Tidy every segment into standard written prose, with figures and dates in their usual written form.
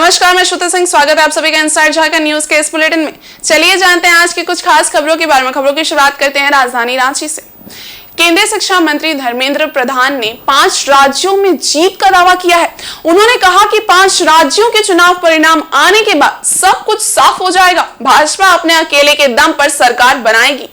नमस्कार, मैं श्रुति सिंह। स्वागत है आप सभी का इनसाइड झारखंड न्यूज के इस बुलेटिन में। चलिए जानते हैं आज की कुछ खास खबरों के बारे में। खबरों की शुरुआत करते हैं राजधानी रांची से। केंद्रीय शिक्षा मंत्री धर्मेंद्र प्रधान ने 5 राज्यों में जीत का दावा किया है। उन्होंने कहा कि 5 राज्यों के चुनाव परिणाम आने के बाद सब कुछ साफ हो जाएगा। भाजपा अपने अकेले के दम पर सरकार बनाएगी।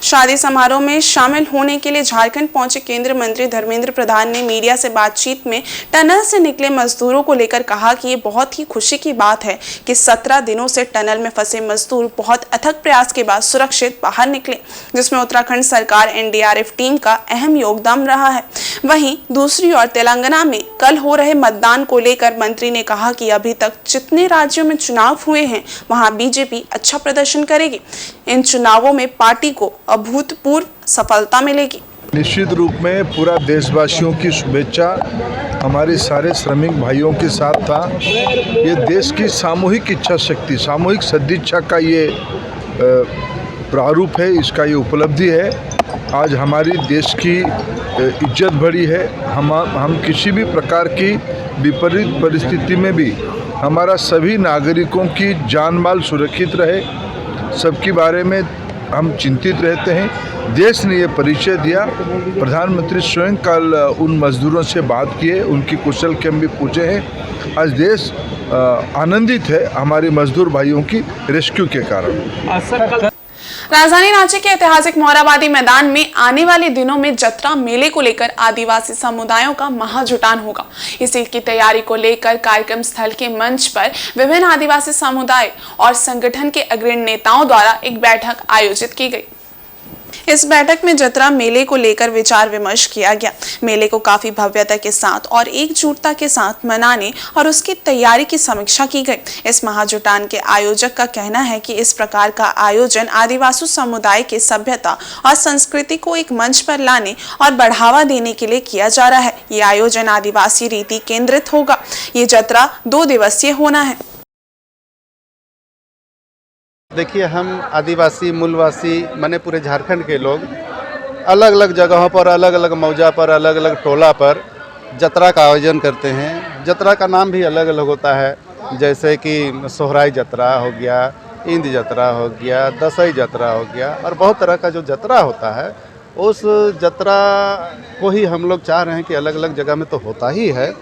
शादी समारोह में शामिल होने के लिए झारखंड पहुंचे केंद्रीय मंत्री धर्मेंद्र प्रधान ने मीडिया से बातचीत में टनल से निकले मजदूरों को लेकर कहा कि ये बहुत ही खुशी की बात है कि 17 दिनों से टनल में फंसे मजदूर बहुत अथक प्रयास के बाद सुरक्षित बाहर निकले, जिसमें उत्तराखंड सरकार एनडीआरएफ टीम का अहम योगदान रहा है। वहीं दूसरी ओर तेलंगाना में कल हो रहे मतदान को लेकर मंत्री ने कहा कि अभी तक जितने राज्यों में चुनाव हुए हैं वहां बीजेपी अच्छा प्रदर्शन करेगी। इन चुनावों में पार्टी को अभूतपूर्व सफलता मिलेगी। निश्चित रूप में पूरा देशवासियों की शुभेच्छा हमारे सारे श्रमिक भाइयों के साथ था। ये देश की सामूहिक इच्छा शक्ति, सामूहिक सदिच्छा का ये प्रारूप है, इसका ये उपलब्धि है। आज हमारी देश की इज्जत बढ़ी है। हम किसी भी प्रकार की विपरीत परिस्थिति में भी हमारा सभी नागरिकों की जान माल सुरक्षित रहे, सबके बारे में हम चिंतित रहते हैं। देश ने ये परिचय दिया। प्रधानमंत्री स्वयं कल उन मजदूरों से बात किए, उनकी कुशल क्षेम भी पूछे हैं। आज देश आनंदित है हमारे मजदूर भाइयों की रेस्क्यू के कारण। राजधानी रांची के ऐतिहासिक मोरहाबादी मैदान में आने वाले दिनों में जतरा मेले को लेकर आदिवासी समुदायों का महाजुटान होगा। इसी की तैयारी को लेकर कार्यक्रम स्थल के मंच पर विभिन्न आदिवासी समुदाय और संगठन के अग्रणी नेताओं द्वारा एक बैठक आयोजित की गई। इस बैठक में जतरा मेले को लेकर विचार विमर्श किया गया। मेले को काफी भव्यता के साथ और एकजुटता के साथ मनाने और उसकी तैयारी की समीक्षा की गई। इस महाजुटान के आयोजक का कहना है कि इस प्रकार का आयोजन आदिवासी समुदाय के सभ्यता और संस्कृति को एक मंच पर लाने और बढ़ावा देने के लिए किया जा रहा है। ये आयोजन आदिवासी रीति केंद्रित होगा। ये जतरा 2 दिवसीय होना है। देखिए, हम आदिवासी मूलवासी माने पूरे झारखंड के लोग अलग अलग जगहों पर, अलग अलग मौजा पर, अलग अलग टोला पर जतरा का आयोजन करते हैं। जतरा का नाम भी अलग अलग होता है, जैसे कि सोहराई जतरा हो गया, इंद जतरा हो गया, दसई जतरा हो गया, और बहुत तरह का जो जतरा होता है उस जतरा को ही हम लोग चाह रहे हैं कि अलग अलग जगह में तो होता ही है।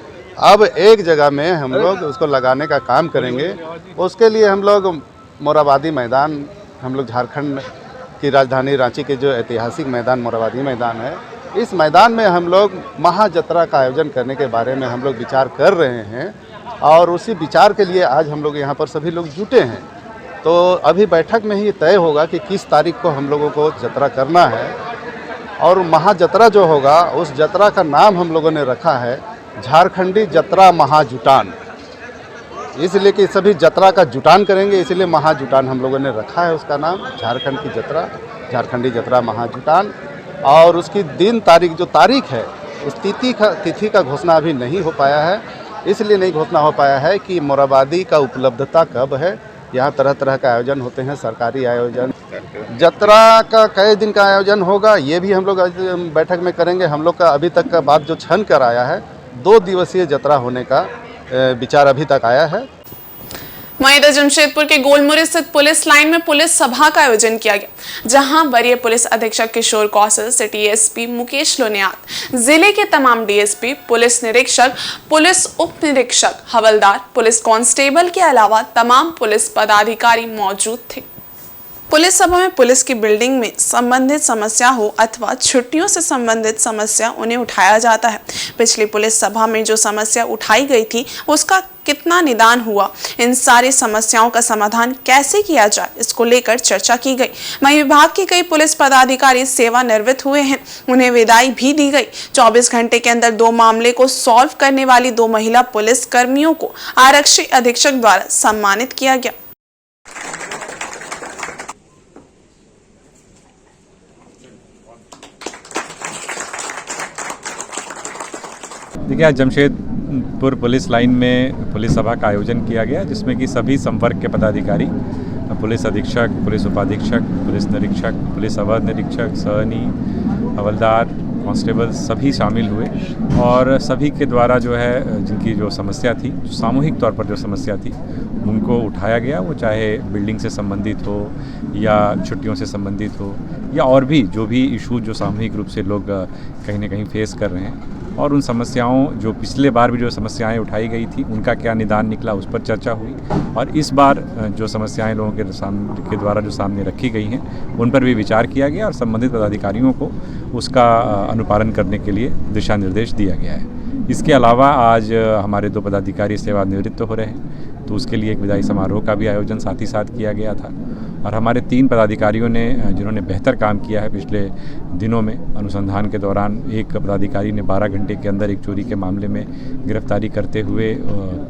अब एक जगह में हम लोग उसको लगाने का काम करेंगे। उसके लिए हम लोग मोरहाबादी मैदान, हम लोग झारखंड की राजधानी रांची के जो ऐतिहासिक मैदान मोरहाबादी मैदान है, इस मैदान में हम लोग महाजतरा का आयोजन करने के बारे में हम लोग विचार कर रहे हैं। और उसी विचार के लिए आज हम लोग यहाँ पर सभी लोग जुटे हैं। तो अभी बैठक में ही तय होगा कि किस तारीख को हम लोगों को जतरा करना है। और महाजतरा जो होगा, उस जतरा का नाम हम लोगों ने रखा है झारखंडी जतरा महाजुटान। इसलिए कि सभी जतरा का जुटान करेंगे, इसलिए महाजुटान हम लोगों ने रखा है उसका नाम, झारखंड की जतरा, झारखंडी जतरा महाजुटान। और उसकी दिन तारीख जो तारीख है, उस तिथि का घोषणा अभी नहीं हो पाया है। इसलिए नहीं घोषणा हो पाया है कि मोरहाबादी का उपलब्धता कब है। यहाँ तरह तरह का आयोजन होते हैं, सरकारी आयोजन। जतरा का कई दिन का आयोजन होगा, ये भी हम लोग बैठक में करेंगे। हम लोग का अभी तक का बात जो छन कर आया है, 2 दिवसीय जतरा होने का विचार अभी तक आया है। वहीं जमशेदपुर के गोलमुरी स्थित पुलिस लाइन में पुलिस सभा का आयोजन किया गया, जहां वरीय पुलिस अधीक्षक किशोर कौशल, सिटी एसपी मुकेश लोनियात, जिले के तमाम डीएसपी, पुलिस निरीक्षक, पुलिस उप निरीक्षक, हवलदार, पुलिस कांस्टेबल के अलावा तमाम पुलिस पदाधिकारी मौजूद थे। पुलिस सभा में पुलिस की बिल्डिंग में संबंधित समस्या हो अथवा छुट्टियों से संबंधित समस्या उन्हें उठाया जाता है। पिछली पुलिस सभा में जो समस्या उठाई गई थी उसका कितना निदान हुआ, इन सारी समस्याओं का समाधान कैसे किया जाए, इसको लेकर चर्चा की गई। वहीं विभाग के कई पुलिस पदाधिकारी सेवानिवृत्त हुए हैं, उन्हें विदाई भी दी गई। 24 घंटे के अंदर 2 मामले को सॉल्व करने वाली 2 महिला पुलिस कर्मियों को आरक्षी अधीक्षक द्वारा सम्मानित किया गया। देखिए, आज जमशेदपुर पुलिस लाइन में पुलिस सभा का आयोजन किया गया, जिसमें कि सभी संवर्ग के पदाधिकारी, पुलिस अधीक्षक, पुलिस उपाधीक्षक, पुलिस निरीक्षक, पुलिस अवर निरीक्षक, सहनी, हवलदार, कांस्टेबल सभी शामिल हुए और सभी के द्वारा जो है जिनकी जो समस्या थी, जो सामूहिक तौर पर जो समस्या थी, उनको उठाया गया। वो चाहे बिल्डिंग से संबंधित हो या छुट्टियों से संबंधित हो या और भी जो भी इशू जो सामूहिक रूप से लोग कहीं ना कहीं फेस कर रहे हैं, और उन समस्याओं जो पिछले बार भी जो समस्याएं उठाई गई थी उनका क्या निदान निकला, उस पर चर्चा हुई। और इस बार जो समस्याएं लोगों के द्वारा जो सामने रखी गई हैं उन पर भी विचार किया गया और संबंधित पदाधिकारियों को उसका अनुपालन करने के लिए दिशा निर्देश दिया गया है। इसके अलावा आज हमारे 2 पदाधिकारी सेवानिवृत्त हो रहे हैं, तो उसके लिए एक विदाई समारोह का भी आयोजन साथ ही साथ किया गया था। और हमारे 3 पदाधिकारियों ने जिन्होंने बेहतर काम किया है पिछले दिनों में, अनुसंधान के दौरान एक पदाधिकारी ने 12 घंटे के अंदर एक चोरी के मामले में गिरफ्तारी करते हुए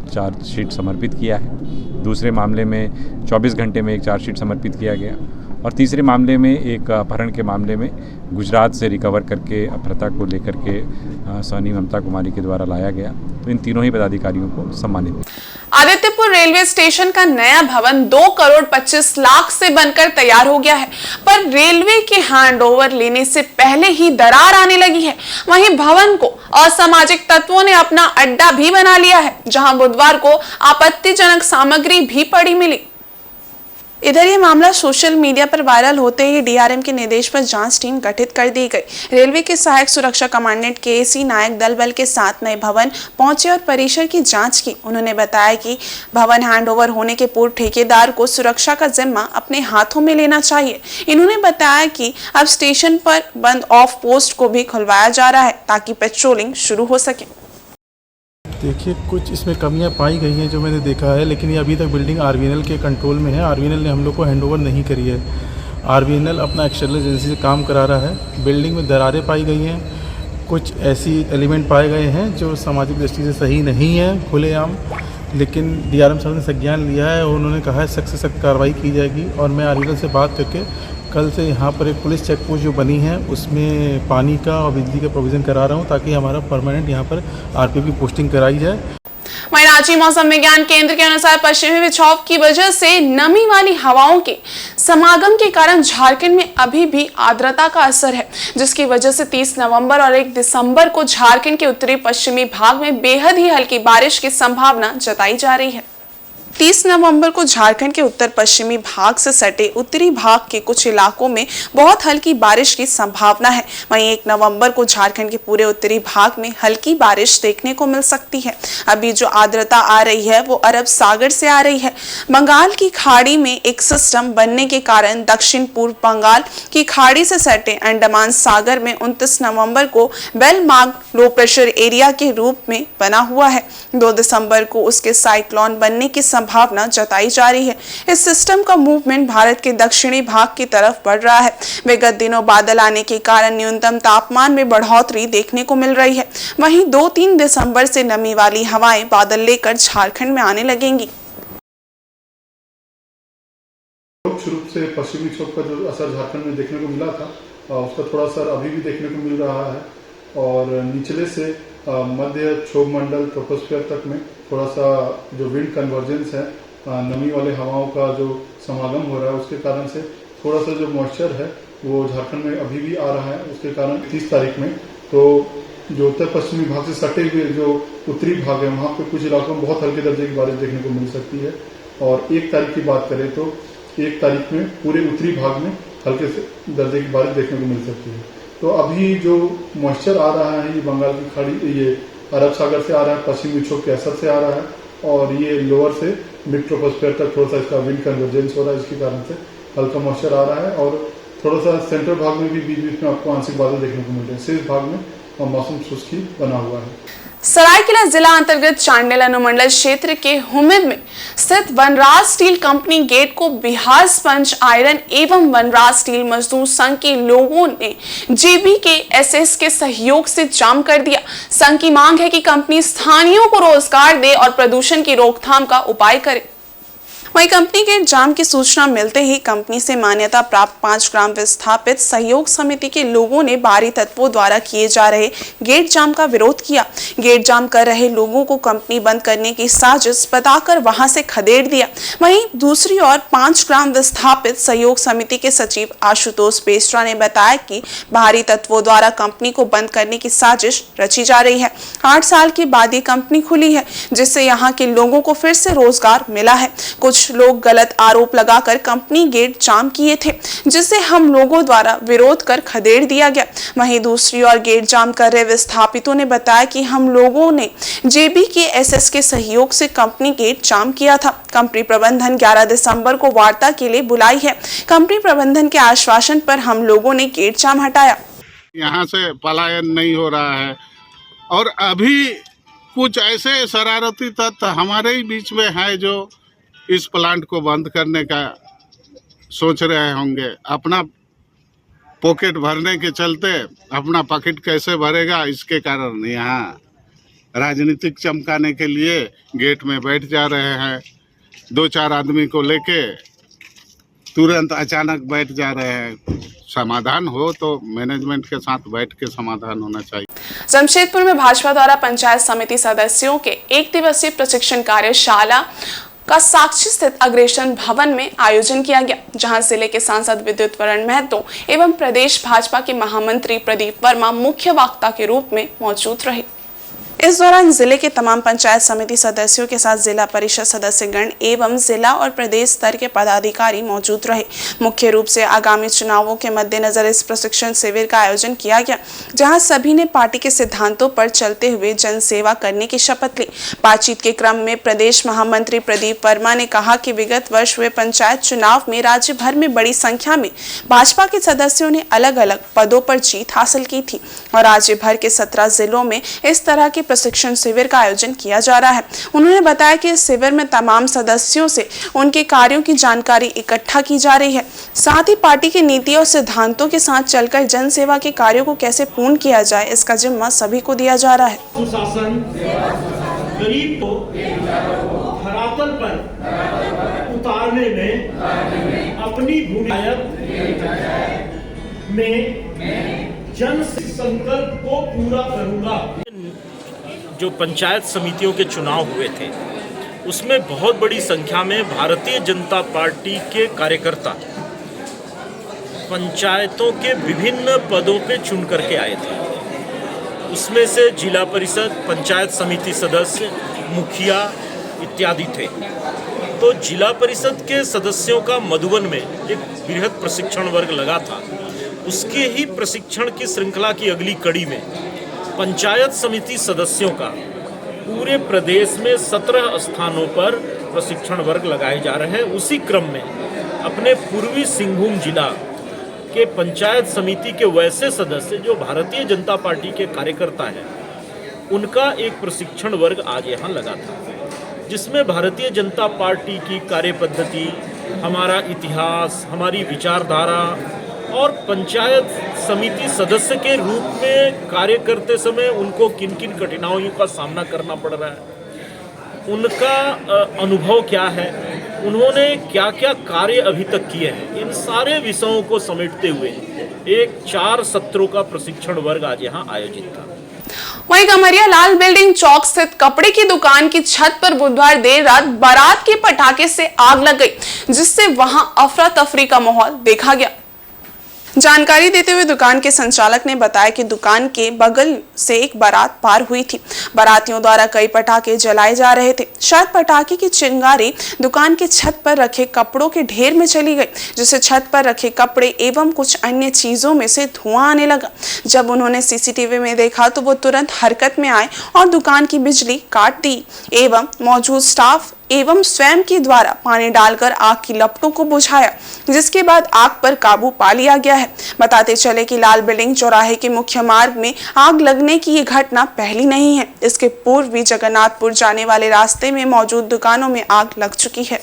चार्जशीट समर्पित किया है। दूसरे मामले में 24 घंटे में एक चार्जशीट समर्पित किया गया और तीसरे मामले में एक अपहरण के मामले में गुजरात से रिकवर करके अपहृता को लेकर के सोनी ममता कुमारी के द्वारा लाया गया। तो इन तीनों ही पदाधिकारियों को सम्मानित। आदित्यपुर रेलवे स्टेशन का नया भवन 2 करोड़ 25 लाख से बनकर तैयार हो गया है, पर रेलवे के हैंडओवर लेने से पहले ही दरार आने लगी है। वहीं भवन को असामाजिक तत्वों ने अपना अड्डा भी बना लिया है, जहां बुधवार को आपत्तिजनक सामग्री भी पड़ी मिली। इधर ये मामला सोशल मीडिया पर वायरल होते ही डीआरएम के निर्देश पर जांच टीम गठित कर दी गई। रेलवे के सहायक सुरक्षा कमांडेंट केसी नायक दल बल के साथ नए भवन पहुंचे और परिसर की जांच की। उन्होंने बताया कि भवन हैंडओवर होने के पूर्व ठेकेदार को सुरक्षा का जिम्मा अपने हाथों में लेना चाहिए। इन्होंने बताया कि अब स्टेशन पर बंद ऑफ पोस्ट को भी खुलवाया जा रहा है ताकि पेट्रोलिंग शुरू हो सके। देखिए, कुछ इसमें कमियां पाई गई हैं जो मैंने देखा है, लेकिन ये अभी तक बिल्डिंग आरवीएनएल के कंट्रोल में है। आरवीएनएल ने हम लोग को हैंडओवर नहीं करी है। आरवीएनएल अपना एक्सटर्नल एजेंसी से काम करा रहा है। बिल्डिंग में दरारें पाई गई हैं, कुछ ऐसी एलिमेंट पाए गए हैं जो सामाजिक दृष्टि से सही नहीं है खुलेआम, लेकिन डीआरएम साहब ने संज्ञान लिया है और उन्होंने कहा है सख्त से सख्त कार्रवाई की जाएगी। और मैं आरवीएनएल से बात करके कल से यहाँ पर एक पुलिस चेक पोस्ट जो बनी है उसमें पानी का और बिजली का प्रोविज़न करा रहा हूँ ताकि हमारा परमानेंट यहाँ पर आरपीएफ की पोस्टिंग कराई जाए। वहीं रांची मौसम विज्ञान केंद्र के अनुसार पश्चिमी विक्षोभ की वजह से नमी वाली हवाओं के समागम के कारण झारखंड में अभी भी आर्द्रता का असर है, जिसकी वजह से 30 नवंबर और 1 दिसंबर को झारखंड के उत्तरी पश्चिमी भाग में बेहद ही हल्की बारिश की संभावना जताई जा रही है। 30 नवंबर को झारखंड के उत्तर पश्चिमी भाग से सटे उत्तरी भाग के कुछ इलाकों में बहुत हल्की बारिश की संभावना है। वहीं 1 नवंबर को झारखंड के पूरे उत्तरी भाग में हल्की बारिश देखने को मिल सकती है। अभी जो आर्द्रता आ रही है वो अरब सागर से आ रही है। बंगाल की खाड़ी में एक सिस्टम बनने के कारण दक्षिण पूर्व बंगाल की खाड़ी से सटे अंडमान सागर में 29 नवंबर को वेलमार्क लो प्रेशर एरिया के रूप में बना हुआ है। 2 दिसंबर को उसके साइक्लोन बनने की संभावना जताई जा रही है। इस सिस्टम का मूवमेंट भारत के दक्षिणी भाग की तरफ बढ़ रहा है। विगत दिनों बादल आने के कारण न्यूनतम तापमान में बढ़ोतरी देखने को मिल रही है। वहीं 2-3 दिसंबर से नमी वाली हवाएं बादल लेकर झारखंड में आने लगेंगी। मुख्य रूप से पश्चिमी विक्षोभ का जो असर झारखंड में देखने को मिला था उसका थोड़ा असर अभी भी देखने को मिल रहा है और निचले से मध्य क्षोभ मंडल ट्रोपोस्फीयर तक में थोड़ा सा जो विंड कन्वर्जेंस है, नमी वाले हवाओं का जो समागम हो रहा है उसके कारण से थोड़ा सा जो मॉइस्चर है वो झारखंड में अभी भी आ रहा है। उसके कारण 30 तारीख में तो जो उत्तर पश्चिमी भाग से सटे हुए जो उत्तरी भाग है वहाँ पे कुछ इलाकों में बहुत हल्के दर्जे की बारिश देखने को मिल सकती है। और 1 तारीख की बात करें तो 1 तारीख में पूरे उत्तरी भाग में हल्के दर्जे की बारिश देखने को मिल सकती है। तो अभी जो मॉइस्चर आ रहा है ये बंगाल की खाड़ी, ये अरब सागर से आ रहा है, पश्चिमी विक्षोभ के असर से आ रहा है और ये लोअर से मिड ट्रोपोस्फीयर तक थोड़ा सा इसका विंड कन्वर्जेंस हो रहा है, इसके कारण से हल्का मॉइस्चर आ रहा है और थोड़ा सा सेंट्रल भाग में भी बीच बीच में आपको आंशिक बादल देखने को मिल रहे हैं। शेष भाग में मौसम शुष्क ही बना हुआ है। सरायकेला जिला अंतर्गत चांडिल अनुमंडल क्षेत्र के हुमिद में स्थित वनराज स्टील कंपनी गेट को बिहार स्पंज आयरन एवं वनराज स्टील मजदूर संघ के लोगों ने JBKSS के सहयोग से जाम कर दिया। संघ की मांग है कि कंपनी स्थानीयों को रोजगार दे और प्रदूषण की रोकथाम का उपाय करे। वहीं कंपनी गेट जाम की सूचना मिलते ही कंपनी से मान्यता प्राप्त 5 ग्राम विस्थापित सहयोग समिति के लोगों ने बाहरी तत्वों द्वारा किए जा रहे गेट जाम का विरोध किया। गेट जाम कर रहे लोगों को कंपनी बंद करने की साजिश बताकर वहां से खदेड़ दिया। वहीं दूसरी ओर 5 ग्राम विस्थापित सहयोग समिति के सचिव आशुतोष पेस्ट्रा ने बताया कि बाहरी तत्वों द्वारा कंपनी को बंद करने की साजिश रची जा रही है। 8 साल के बाद ये कंपनी खुली है, जिससे यहाँ के लोगों को फिर से रोजगार मिला है। कुछ लोग गलत आरोप लगाकर कंपनी गेट जाम किए थे, जिसे हम लोगों द्वारा विरोध कर खदेड़ दिया गया। वहीं दूसरी ओर गेट जाम कर रहे विस्थापितों ने बताया कि हम लोगों ने JBKSS के सहयोग से कंपनी गेट जाम किया था। कंपनी प्रबंधन 11 दिसंबर को वार्ता के लिए बुलाई है। कंपनी प्रबंधन के आश्वासन पर हम लोगों ने गेट जाम हटाया। यहाँ से पलायन नहीं हो रहा है और अभी कुछ ऐसे शरारती तत्व हमारे ही बीच में है जो इस प्लांट को बंद करने का सोच रहे होंगे। अपना पॉकेट भरने के चलते अपना पॉकेट कैसे भरेगा, इसके कारण यहाँ राजनीतिक चमकाने के लिए गेट में बैठ जा रहे हैं। 2-4 आदमी को लेके तुरंत अचानक बैठ जा रहे हैं। समाधान हो तो मैनेजमेंट के साथ बैठ के समाधान होना चाहिए। जमशेदपुर में भाजपा द्वारा पंचायत समिति सदस्यों के 1 दिवसीय प्रशिक्षण कार्यशाला का साक्षी स्थित अग्रसेन भवन में आयोजन किया गया, जहां जिले के सांसद विद्युत वरण महतो एवं प्रदेश भाजपा के महामंत्री प्रदीप वर्मा मुख्य वक्ता के रूप में मौजूद रहे। इस दौरान जिले के तमाम पंचायत समिति सदस्यों के साथ जिला परिषद सदस्यगण एवं जिला और प्रदेश स्तर के पदाधिकारी मौजूद रहे। मुख्य रूप से आगामी चुनावों के मद्देनजर इस प्रशिक्षण शिविर का आयोजन किया गया, जहां सभी ने पार्टी के सिद्धांतों पर चलते हुए जन सेवा करने की शपथ ली। बातचीत के क्रम में प्रदेश महामंत्री प्रदीप वर्मा ने कहा कि विगत वर्ष हुए पंचायत चुनाव में राज्य भर में बड़ी संख्या में भाजपा के सदस्यों ने अलग अलग पदों पर जीत हासिल की थी और राज्य भर के 17 जिलों में इस तरह के प्रशिक्षण शिविर का आयोजन किया जा रहा है। उन्होंने बताया कि इस शिविर में तमाम सदस्यों से उनके कार्यों की जानकारी इकट्ठा की जा रही है, साथ ही पार्टी की नीति और सिद्धांतों के साथ चलकर जन सेवा के कार्यों को कैसे पूर्ण किया जाए, इसका जिम्मा सभी को दिया जा रहा है। सुशासन गरीब को धरातल पर उतारने में अपनी भूमिका में जन संकल्प को पूरा करूंगा। जो पंचायत समितियों के चुनाव हुए थे उसमें बहुत बड़ी संख्या में भारतीय जनता पार्टी के कार्यकर्ता पंचायतों के विभिन्न पदों पे चुन करके आए थे। उसमें से जिला परिषद, पंचायत समिति सदस्य, मुखिया इत्यादि थे। तो जिला परिषद के सदस्यों का मधुबन में एक बृहद प्रशिक्षण वर्ग लगा था। उसके ही प्रशिक्षण की श्रृंखला की अगली कड़ी में पंचायत समिति सदस्यों का पूरे प्रदेश में 17 स्थानों पर प्रशिक्षण वर्ग लगाए जा रहे हैं। उसी क्रम में अपने पूर्वी सिंहभूम जिला के पंचायत समिति के वैसे सदस्य जो भारतीय जनता पार्टी के कार्यकर्ता हैं, उनका एक प्रशिक्षण वर्ग आज यहाँ लगा था, जिसमें भारतीय जनता पार्टी की कार्यपद्धति, हमारा इतिहास, हमारी विचारधारा और पंचायत समिति सदस्य के रूप में कार्य करते समय उनको किन किन कठिनाइयों का सामना करना पड़ रहा है, उनका अनुभव क्या है, उन्होंने क्या क्या कार्य अभी तक किए हैं, इन सारे विषयों को समेटते हुए एक 4 सत्रों का प्रशिक्षण वर्ग आज यहाँ आयोजित था। वहीं गमरिया लाल बिल्डिंग चौक स्थित कपड़े की दुकान की छत पर बुधवार देर रात बारात के पटाखे से आग लग गई, जिससे वहां अफरा तफरी का माहौल देखा गया। जानकारी देते हुए दुकान के संचालक ने बताया कि दुकान के बगल से एक बारात पार हुई थी। बारातियों द्वारा कई पटाखे जलाए जा रहे थे। शायद पटाखे की चिंगारी दुकान के छत पर रखे कपड़ों के ढेर में चली गई, जिससे छत पर रखे कपड़े एवं कुछ अन्य चीजों में से धुआं आने लगा। जब उन्होंने सीसीटीवी में देखा तो वो तुरंत हरकत में आए और दुकान की बिजली काट दी एवं मौजूद स्टाफ एवं स्वयं के द्वारा पानी डालकर आग की लपटों को बुझाया, जिसके बाद आग पर काबू पा लिया गया है। बताते चले कि लाल बिल्डिंग चौराहे के मुख्य मार्ग में आग लगने की ये घटना पहली नहीं है। इसके पूर्व भी जगन्नाथपुर जाने वाले रास्ते में मौजूद दुकानों में आग लग चुकी है।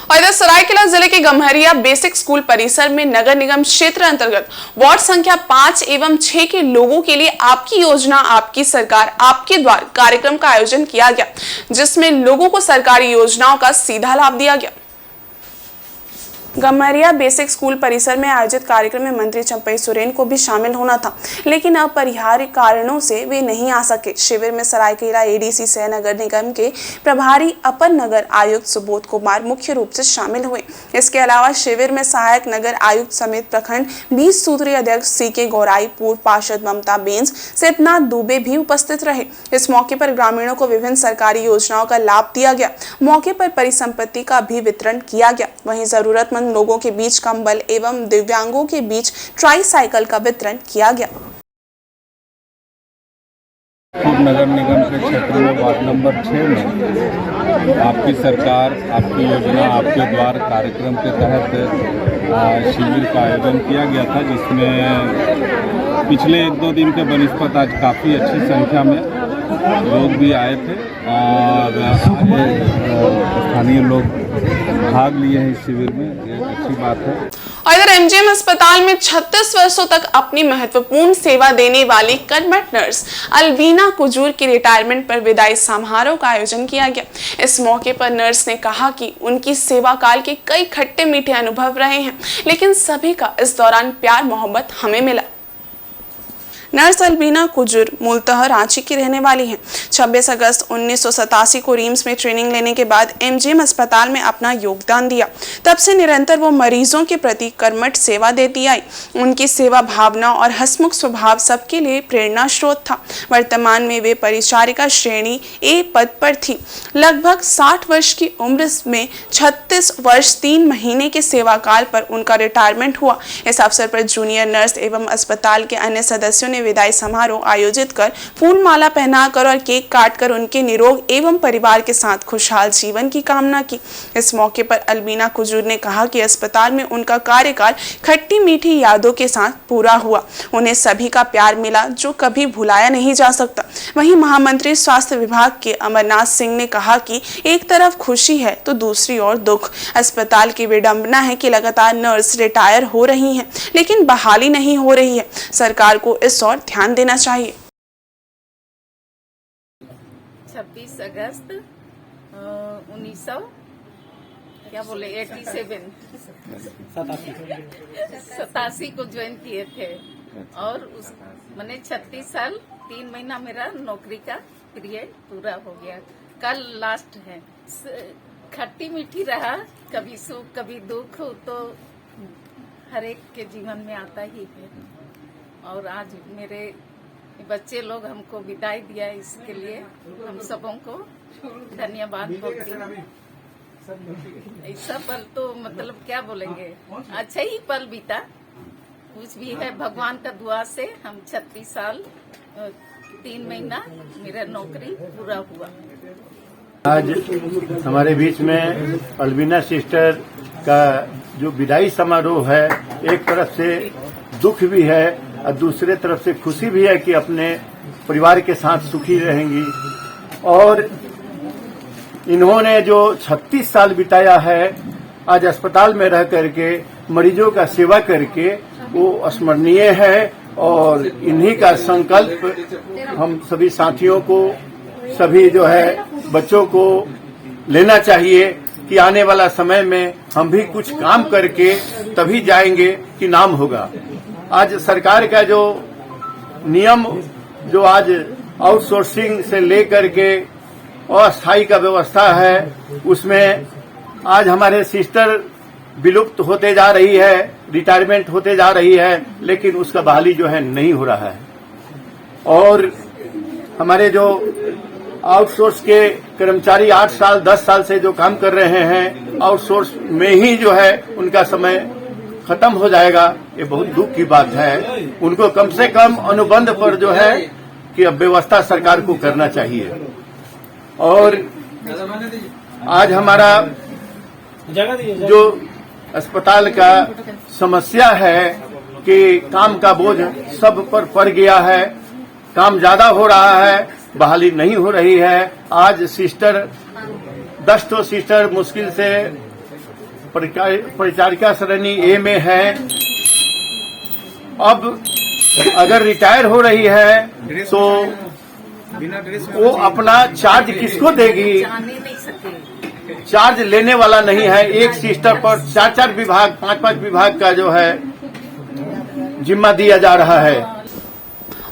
और इधर सरायकेला जिले के गम्हरिया बेसिक स्कूल परिसर में नगर निगम क्षेत्र अंतर्गत वार्ड संख्या 5 एवं 6 के लोगों के लिए आपकी योजना आपकी सरकार आपके द्वार कार्यक्रम का आयोजन किया गया, जिसमें लोगों को सरकारी योजनाओं का सीधा लाभ दिया गया। गम्हरिया बेसिक स्कूल परिसर में आयोजित कार्यक्रम में मंत्री चंपई सोरेन को भी शामिल होना था, लेकिन अपरिहार्य कारणों से वे नहीं आ सके। शिविर में सरायकेला एडीसी सह नगर निगम के प्रभारी अपर नगर आयुक्त सुबोध कुमार मुख्य रूप से शामिल हुए। इसके अलावा शिविर में सहायक नगर आयुक्त समेत प्रखंड 20 सूत्रीय अध्यक्ष सीके गौराई, पूर्व पार्षद ममता बेंस, सिद्धनाथ दुबे भी उपस्थित रहे। इस मौके पर ग्रामीणों को विभिन्न सरकारी योजनाओं का लाभ दिया गया। मौके पर परिसंपत्ति का भी वितरण किया गया। वहीं जरूरतमंद लोगों के बीच कंबल एवं दिव्यांगों के बीच ट्राईसाइकिल का वितरण किया गया। नगर निगम के क्षेत्र में वार्ड नंबर 6 में आपकी सरकार आपकी योजना आपके द्वार कार्यक्रम के तहत शिविर का आयोजन किया गया था, जिसमें पिछले 1-2 दिन के बनिस्पत आज काफ़ी अच्छी संख्या में लोग भी आए थे और स्थानीय लोग भाग लिए हैं इस शिविर में। ये अच्छी बात है। और इधर एमजीएम अस्पताल में 36 वर्षों तक अपनी महत्वपूर्ण सेवा देने वाली कर्मठ नर्स अल्बीना कुजूर की रिटायरमेंट पर विदाई समारोह का आयोजन किया गया। इस मौके पर नर्स ने कहा कि उनकी सेवा काल के कई खट्टे मीठे अनुभव रहे हैं, लेकिन सभी का इस दौरान प्यार मोहब्बत हमें मिला। नर्स अल्बीना कुजूर मूलतः रांची की रहने वाली हैं। 26 अगस्त 1987 को रिम्स में ट्रेनिंग लेने के बाद एमजीएम अस्पताल में अपना योगदान दिया। तब से निरंतर वो मरीजों के प्रति कर्मठ सेवा देती आई। उनकी सेवा भावना और हंसमुख स्वभाव सबके लिए प्रेरणा स्रोत था। वर्तमान में वे परिचारिका श्रेणी ए पद पर थी। लगभग 60 वर्ष की उम्र में 36 वर्ष 3 महीने के सेवा काल पर उनका रिटायरमेंट हुआ। इस अवसर पर जूनियर नर्स एवं अस्पताल के अन्य सदस्यों ने विदाई समारोह आयोजित कर फूल माला पहनाकर और केक काटकर उनके निरोग एवं परिवार के साथ खुशहाल जीवन की कामना की। इस मौके पर अल्बीना कुजूर ने कहा कि अस्पताल में उनका कार्यकाल खट्टी मीठी यादों के साथ पूरा हुआ। उन्हें सभी का प्यार मिला जो कभी भुलाया नहीं जा सकता। वहीं महामंत्री स्वास्थ्य विभाग के अमरनाथ सिंह ने कहा कि एक तरफ खुशी है तो दूसरी ओर दुख। अस्पताल की विडंबना है कि लगातार नर्स रिटायर हो रही हैं, लेकिन बहाली नहीं हो रही है। सरकार को इस और ध्यान देना चाहिए। 26 अगस्त 87 को ज्वाइन किए थे और उस मैंने 36 साल 3 महीना मेरा नौकरी का पीरियड पूरा हो गया। कल लास्ट है। खट्टी मीठी रहा, कभी सुख कभी दुख तो हर एक के जीवन में आता ही है। और आज मेरे बच्चे लोग हमको विदाई दिया, इसके लिए हम सबों को धन्यवाद बोलती हूँ। ऐसा पल तो मतलब क्या बोलेंगे, अच्छा ही पल बीता। कुछ भी है भगवान का दुआ से हम 36 साल 3 महीना मेरा नौकरी पूरा हुआ। आज हमारे बीच में अल्बीना सिस्टर का जो विदाई समारोह है, एक तरफ से दुख भी है और दूसरे तरफ से खुशी भी है कि अपने परिवार के साथ सुखी रहेंगी। और इन्होंने जो 36 साल बिताया है आज अस्पताल में रह करके मरीजों का सेवा करके, वो स्मरणीय है। और इन्हीं का संकल्प हम सभी साथियों को, सभी जो है बच्चों को लेना चाहिए कि आने वाला समय में हम भी कुछ काम करके तभी जाएंगे कि नाम होगा। आज सरकार का जो नियम जो आज आउटसोर्सिंग से लेकर के अस्थायी का व्यवस्था है, उसमें आज हमारे सिस्टर विलुप्त होते जा रही है, रिटायरमेंट होते जा रही है, लेकिन उसका बहाली जो है नहीं हो रहा है। और हमारे जो आउटसोर्स के कर्मचारी 8 साल 10 साल से जो काम कर रहे हैं, आउटसोर्स में ही जो है उनका समय खत्म हो जाएगा। ये बहुत दुख की बात है। उनको कम से कम अनुबंध पर जो है कि अब व्यवस्था सरकार को करना चाहिए। और आज हमारा जो अस्पताल का समस्या है कि काम का बोझ सब पर पड़ गया है, काम ज्यादा हो रहा है, बहाली नहीं हो रही है। आज सिस्टर 10 तो सिस्टर मुश्किल से परिचारिका श्रेणी ए में है। अब अगर रिटायर हो रही है तो वो अपना चार्ज किसको देगी? जाने नहीं सके। चार्ज लेने वाला नहीं है। एक सिस्टर पर 4-4 विभाग 5-5 विभाग का जो है जिम्मा दिया जा रहा है।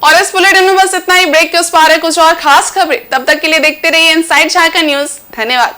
और इस बुलेटिन में बस इतना ही। ब्रेक के उस पार है कुछ और खास खबरें। तब तक के लिए देखते रहिए इनसाइड झारखंड न्यूज। धन्यवाद।